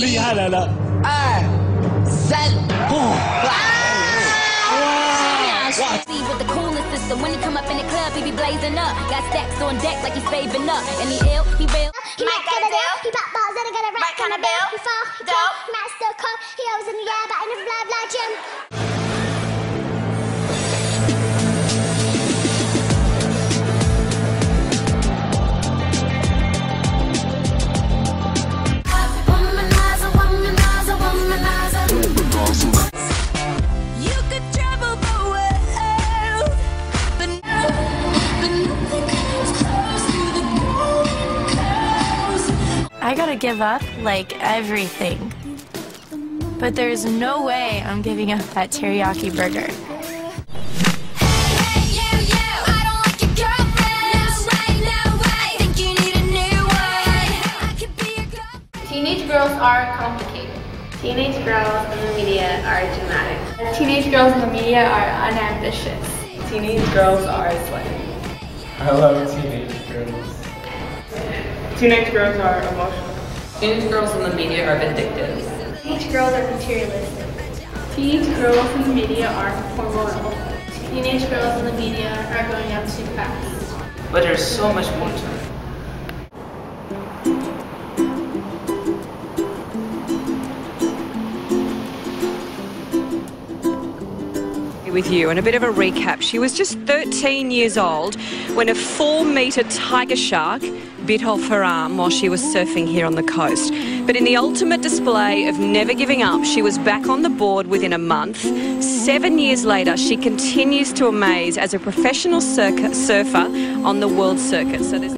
厉害来了！2、3，See with the coolest system when he come up in the club, he be blazing up. Got stacks on deck like he's saving up, and he ill, he real. He might got a deal, he pop balls and he got a right kind of bill. He fall, he dope, he might still cook. He always in the air, but in the blood like Jim. Womanizer, womanizer, womanizer. You could travel the world, but nothing comes close to the Gold Coast. I gotta give up, like, everything. But there's no way I'm giving up that teriyaki burger. Hey, you, I don't like your girlfriend. No way, think you need a new one. I could be your girlfriend. Teenage girls are complicated. Teenage girls in the media are dramatic. Teenage girls in the media are unambitious. Teenage girls are slutty. I love teenage girls. Teenage girls are emotional. Teenage girls in the media are vindictive. Teenage girls are materialistic. Teenage girls in the media are hormonal. Teenage girls in the media are growing up too fast. But there's so much more to it. With you and a bit of a recap. She was just 13 years old when a 4-metre tiger shark bit off her arm while she was surfing here on the coast. But in the ultimate display of never giving up, she was back on the board within a month. 7 years later, she continues to amaze as a professional surfer on the world circuit. So there's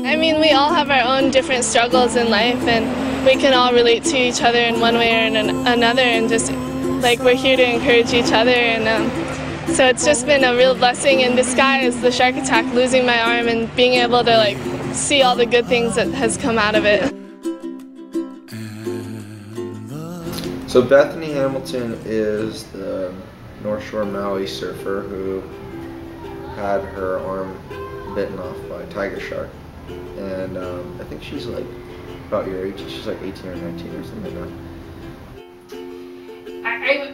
I mean, we all have our own different struggles in life, and we can all relate to each other in one way or another, and just like we're here to encourage each other. And so it's just been a real blessing in disguise, the shark attack, losing my arm and being able to like see all the good things that has come out of it. So Bethany Hamilton is the North Shore Maui surfer who had her arm bitten off by a tiger shark. And I think she's like about your age. She's like 18 or 19 or something like that.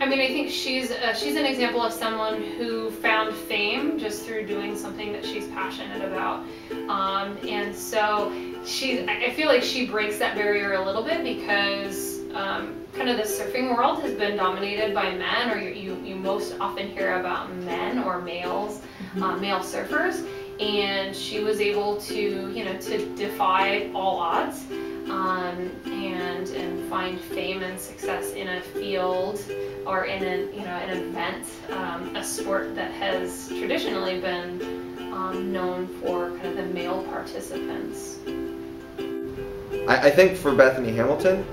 I mean, I think she's an example of someone who found fame just through doing something that she's passionate about, and so I feel like she breaks that barrier a little bit because kind of the surfing world has been dominated by men, or you most often hear about men or males, male surfers, and she was able to to defy all odds. And find fame and success in a field or in an event, a sport that has traditionally been known for kind of the male participants. I think for Bethany Hamilton,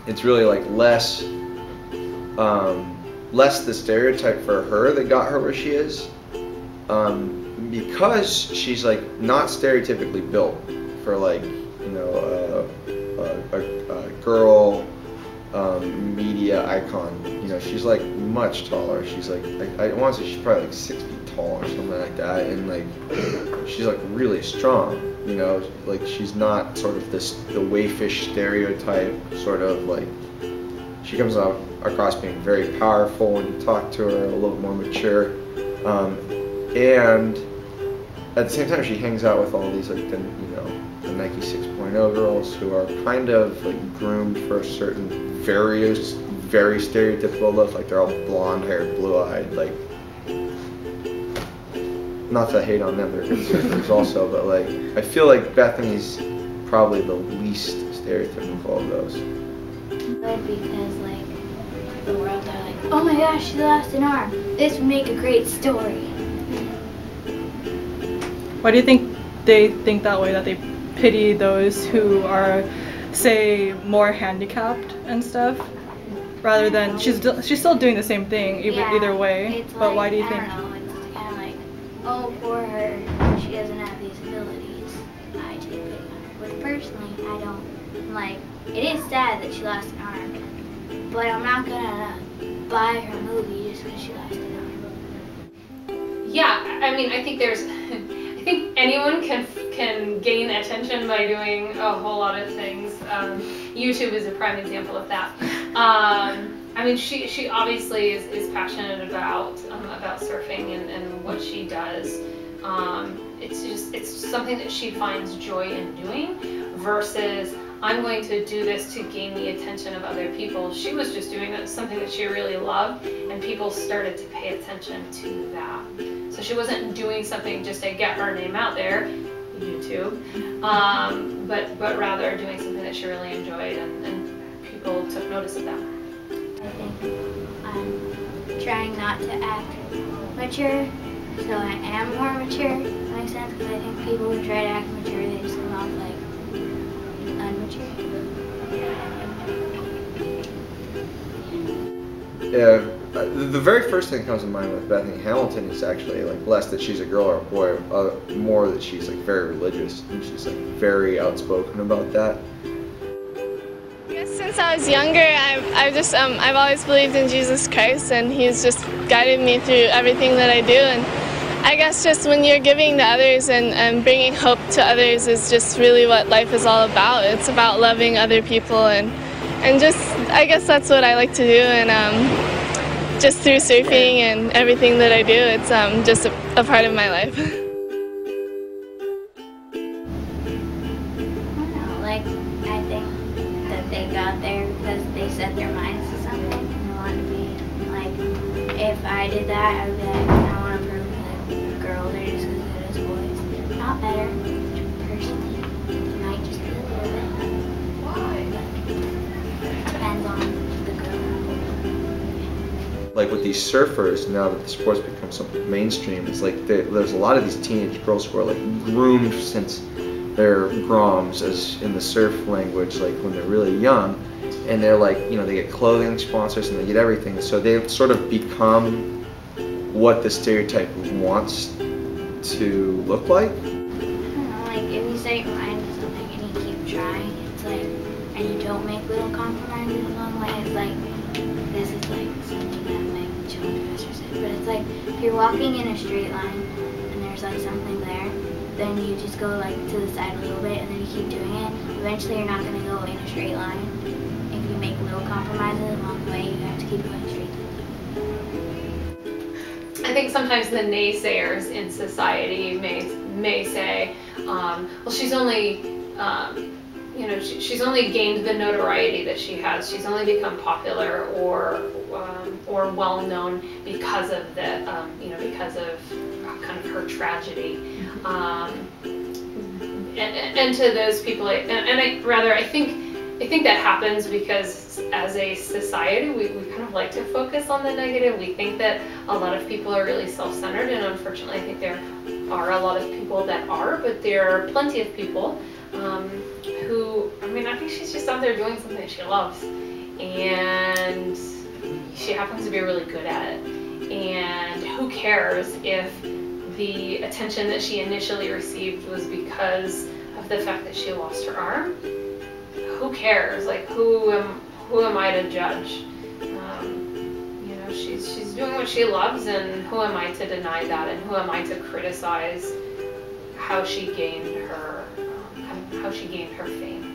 it's really like less the stereotype for her that got her where she is, because she's like not stereotypically built for like a girl media icon. She's like much taller. She's like I want to say she's probably like 6 feet tall or something like that, and like she's like really strong. Like she's not sort of the wayfish stereotype sort of like. She comes across being very powerful when you talk to her, a little bit more mature, and at the same time she hangs out with all these like the Nike 6.0 girls who are kind of like groomed for a certain very stereotypical look. Like they're all blonde haired, blue eyed. Like, not to hate on them, they're good surfers also, but like I feel like Bethany's probably the least stereotypical of those. Because like the world are like, oh my gosh, she lost an arm. This would make a great story. Why do you think they think that way, that they pity those who are, say, more handicapped and stuff, rather than she's still doing the same thing either way? But why do you think? I don't know, it's kind of like, oh, poor her, she doesn't have these abilities. I take pity on her. But personally, I don't. Like, it is sad that she lost an arm, but I'm not gonna buy her movie just because she lost an arm. Yeah, I mean, I think I think anyone can gain attention by doing a whole lot of things. YouTube is a prime example of that. I mean, she obviously is passionate about surfing and what she does. It's something that she finds joy in doing, versus I'm going to do this to gain the attention of other people. She was just doing something that she really loved, and people started to pay attention to that. So she wasn't doing something just to get her name out there, YouTube, but rather doing something that she really enjoyed, and people took notice of that. I think I'm trying not to act mature, so I am more mature. That makes sense, because I think people who try to act mature, they just come off like unmature. Yeah, the very first thing that comes to mind with Bethany Hamilton is actually like less that she's a girl or a boy, more that she's like very religious, and she's like very outspoken about that. Since I was younger, I've always believed in Jesus Christ, and He's just guided me through everything that I do. And I guess just when you're giving to others and bringing hope to others is just really what life is all about. It's about loving other people, and just, I guess that's what I like to do. And just through surfing and everything that I do, it's just a part of my life. They got there because they set their minds to something and they wanted to be like, if I did that, I would be like, I want to prove that girls are just as good as boys. Not better, personally. It might just be a little bit. But it depends on the girl. Like with these surfers, now that the sport's become so mainstream, it's like there's a lot of these teenage girls who are like groomed since they're groms, as in the surf language, like when they're really young, and they're like, you know, they get clothing sponsors and they get everything, so they sort of become what the stereotype wants to look like. I don't know, like if you set your mind to something and you keep trying, it's like, and you don't make little compromises along the way, it's like, this is like something that like children professors say, but it's like, if you're walking in a straight line and there's like something there, then you just go like to the side a little bit and then you keep doing it. Eventually you're not going to go in a straight line. If you make little compromises along the way, you have to keep going straight. I think sometimes the naysayers in society may say, well, she's only, you know, she's only gained the notoriety that she has. She's only become popular or well known because of the, you know, because of kind of her tragedy. And to those people, I think that happens because as a society, we kind of like to focus on the negative. We think that a lot of people are really self-centered, and unfortunately I think there are a lot of people that are, but there are plenty of people who, I mean, I think she's just out there doing something that she loves, and she happens to be really good at it. And who cares if the attention that she initially received was because of the fact that she lost her arm? Who cares? Like, who am I to judge? You know, she's doing what she loves, and who am I to deny that? And who am I to criticize how she gained her fame?